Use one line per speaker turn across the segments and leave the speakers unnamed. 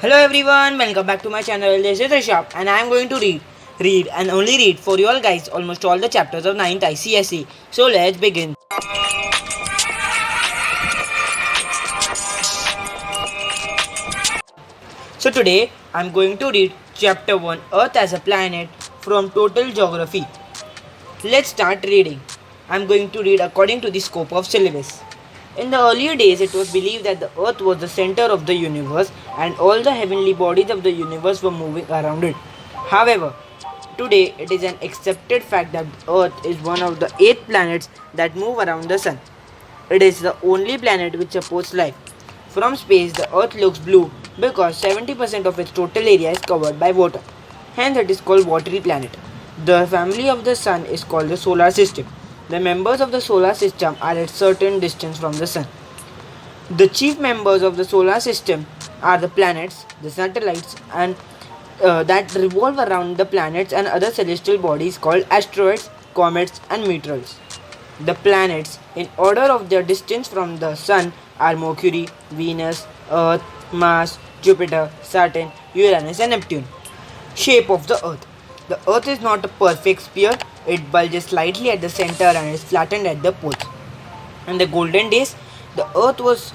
Hello everyone, welcome back to my channel. This is Rishabh and I am going to read and only read for you all guys almost all the chapters of 9th ICSE. So let's begin. So today I am going to read chapter 1 Earth as a Planet from Total Geography. Let's start reading. I am going to read according to the scope of syllabus. In the earlier days, it was believed that the earth was the center of the universe and all the heavenly bodies of the universe were moving around it. However, today it is an accepted fact that earth is one of the 8 planets that move around the sun. It is the only planet which supports life. From space, the earth looks blue because 70% of its total area is covered by water. Hence, it is called watery planet. The family of the sun is called the solar system. The members of the solar system are at certain distance from the sun. The chief members of the solar system are the planets, the satellites, and that revolve around the planets and other celestial bodies called asteroids, comets, and meteors. The planets, in order of their distance from the sun, are Mercury, Venus, Earth, Mars, Jupiter, Saturn, Uranus, and Neptune. Shape of the Earth. The Earth is not a perfect sphere, it bulges slightly at the center and is flattened at the poles. In the golden days, the Earth was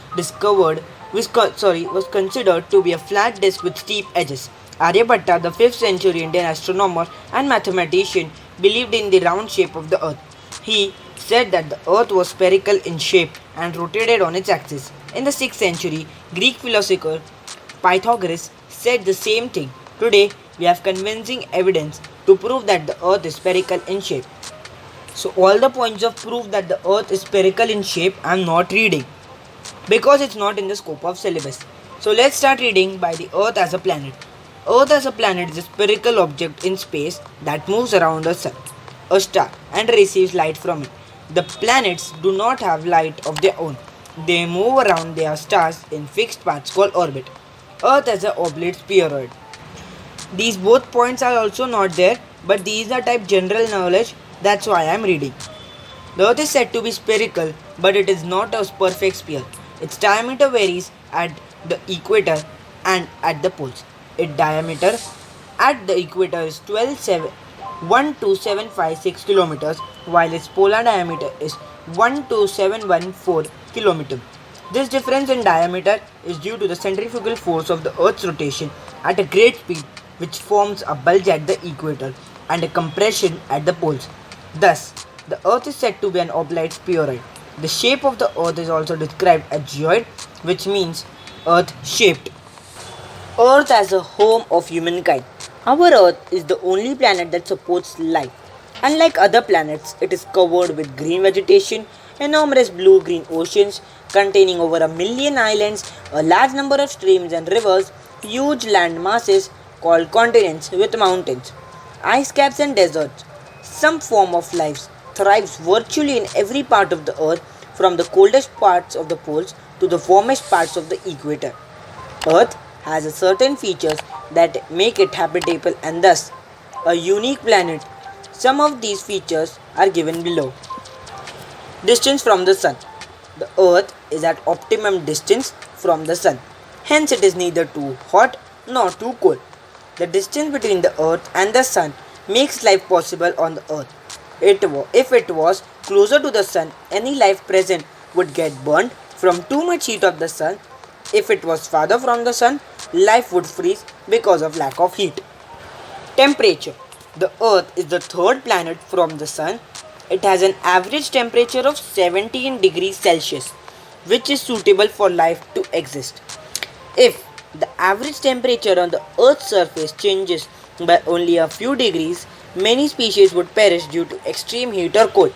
considered to be a flat disk with steep edges. Aryabhatta, the 5th century Indian astronomer and mathematician, believed in the round shape of the Earth. He said that the Earth was spherical in shape and rotated on its axis. In the 6th century, Greek philosopher Pythagoras said the same thing. Today, we have convincing evidence to prove that the Earth is spherical in shape. So all the points of proof that the Earth is spherical in shape I am not reading because it's not in the scope of syllabus. So let's start reading by the Earth as a planet. Earth as a planet is a spherical object in space that moves around the sun, a star, and receives light from it. The planets do not have light of their own. They move around their stars in fixed paths called orbit. Earth as an oblate spheroid. These both points are also not there, but these are type general knowledge, that's why I am reading. The Earth is said to be spherical, but it is not a perfect sphere. Its diameter varies at the equator and at the poles. Its diameter at the equator is 12756 kilometers, while its polar diameter is 12714 kilometers. This difference in diameter is due to the centrifugal force of the Earth's rotation at a great speed, which forms a bulge at the equator and a compression at the poles. Thus, the Earth is said to be an oblate spheroid. The shape of the Earth is also described as geoid, which means Earth-shaped. Earth as a home of humankind. Our Earth is the only planet that supports life. Unlike other planets, it is covered with green vegetation, enormous blue-green oceans containing over 1 million islands, a large number of streams and rivers, huge land masses called continents with mountains, ice caps and deserts. Some form of life thrives virtually in every part of the earth, from the coldest parts of the poles to the warmest parts of the equator. Earth has a certain features that make it habitable and thus a unique planet. Some of these features are given below. Distance from the sun. The earth is at optimum distance from the sun. Hence it is neither too hot nor too cold. The distance between the earth and the sun makes life possible on the earth. If it was closer to the sun, any life present would get burned from too much heat of the sun. If it was farther from the sun, life would freeze because of lack of heat. Temperature. The earth is the third planet from the sun. It has an average temperature of 17 degrees Celsius, which is suitable for life to exist. If the average temperature on the Earth's surface changes by only a few degrees, many species would perish due to extreme heat or cold.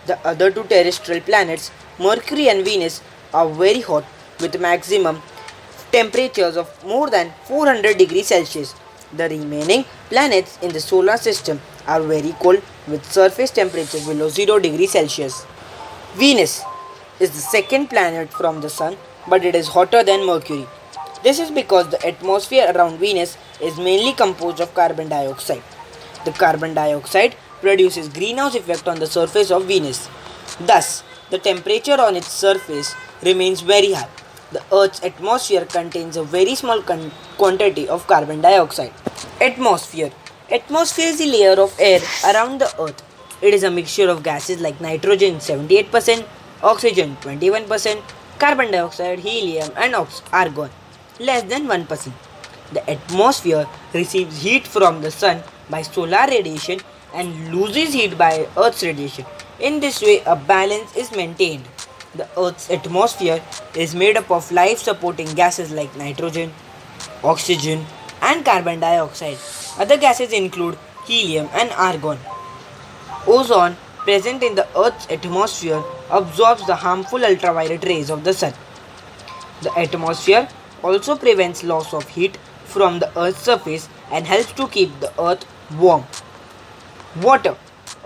The other two terrestrial planets, Mercury and Venus, are very hot with maximum temperatures of more than 400 degrees Celsius. The remaining planets in the solar system are very cold with surface temperature below 0 degrees Celsius. Venus is the second planet from the Sun, but it is hotter than Mercury. This is because the atmosphere around Venus is mainly composed of carbon dioxide. The carbon dioxide produces greenhouse effect on the surface of Venus. Thus, the temperature on its surface remains very high. The Earth's atmosphere contains a very small quantity of carbon dioxide. Atmosphere. Atmosphere is the layer of air around the Earth. It is a mixture of gases like nitrogen 78%, oxygen 21%, carbon dioxide, helium and argon less than 1%. The atmosphere receives heat from the sun by solar radiation and loses heat by Earth's radiation. In this way, a balance is maintained. The Earth's atmosphere is made up of life supporting gases like nitrogen, oxygen, and carbon dioxide. Other gases include helium and argon. Ozone, present in the Earth's atmosphere, absorbs the harmful ultraviolet rays of the sun. The atmosphere also prevents loss of heat from the Earth's surface and helps to keep the Earth warm. Water.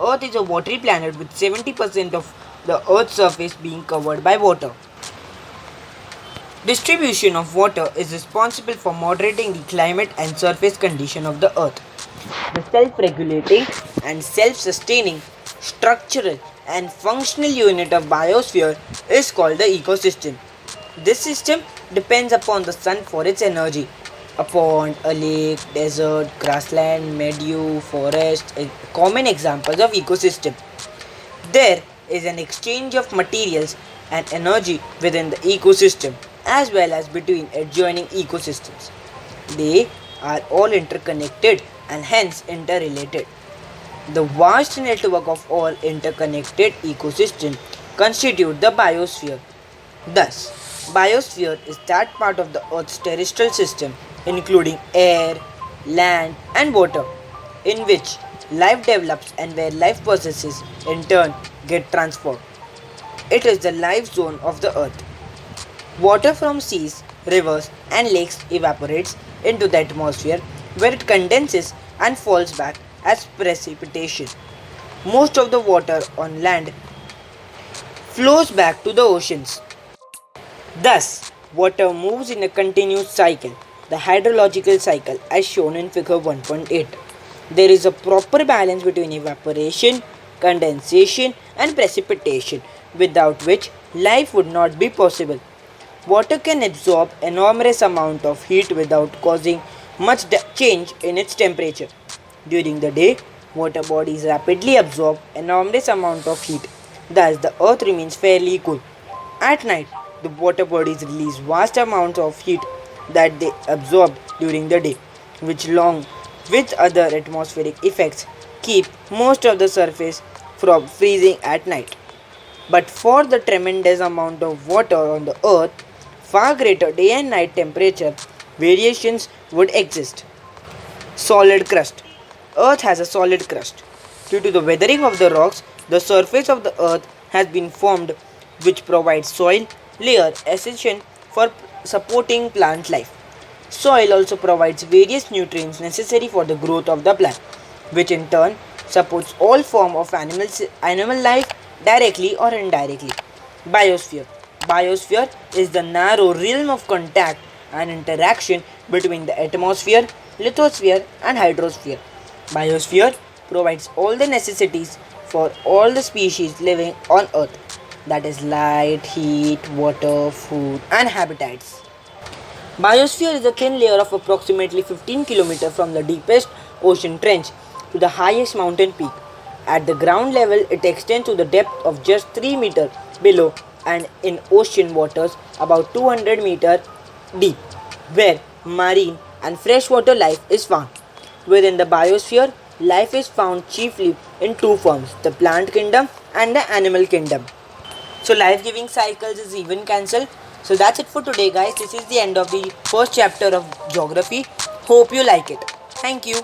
Earth is a watery planet with 70% of the Earth's surface being covered by water. Distribution of water is responsible for moderating the climate and surface condition of the Earth. The self-regulating and self-sustaining structural and functional unit of biosphere is called the ecosystem. This system depends upon the sun for its energy. A pond, a lake, desert, grassland, meadow, forest are common examples of ecosystem. There is an exchange of materials and energy within the ecosystem as well as between adjoining ecosystems. They are all interconnected and hence interrelated. The vast network of all interconnected ecosystems constitute the biosphere. Thus, biosphere is that part of the Earth's terrestrial system including air, land and water in which life develops and where life processes in turn get transformed. It is the life zone of the Earth. Water from seas, rivers and lakes evaporates into the atmosphere where it condenses and falls back as precipitation. Most of the water on land flows back to the oceans. Thus, water moves in a continuous cycle, the hydrological cycle as shown in figure 1.8. There is a proper balance between evaporation, condensation and precipitation without which life would not be possible. Water can absorb enormous amount of heat without causing much change in its temperature. During the day, water bodies rapidly absorb enormous amount of heat. Thus, the earth remains fairly cool. At night, the water bodies release vast amounts of heat that they absorb during the day, which along with other atmospheric effects keep most of the surface from freezing at night. But for the tremendous amount of water on the earth, far greater day and night temperature variations would exist. Solid crust. Earth has a solid crust. Due to the weathering of the rocks, the surface of the earth has been formed which provides soil layer essential for supporting plant life. Soil also provides various nutrients necessary for the growth of the plant, which in turn supports all form of animal life directly or indirectly. Biosphere. Biosphere is the narrow realm of contact and interaction between the atmosphere, lithosphere and hydrosphere. Biosphere provides all the necessities for all the species living on earth, that is light, heat, water, food and habitats. Biosphere is a thin layer of approximately 15 km from the deepest ocean trench to the highest mountain peak. At the ground level, it extends to the depth of just 3 meters below and in ocean waters about 200 meters deep, where marine and freshwater life is found. Within the biosphere, life is found chiefly in two forms, the plant kingdom and the animal kingdom. So life-giving cycles is even cancelled. So that's it for today guys. This is the end of the first chapter of geography. Hope you like it. Thank you.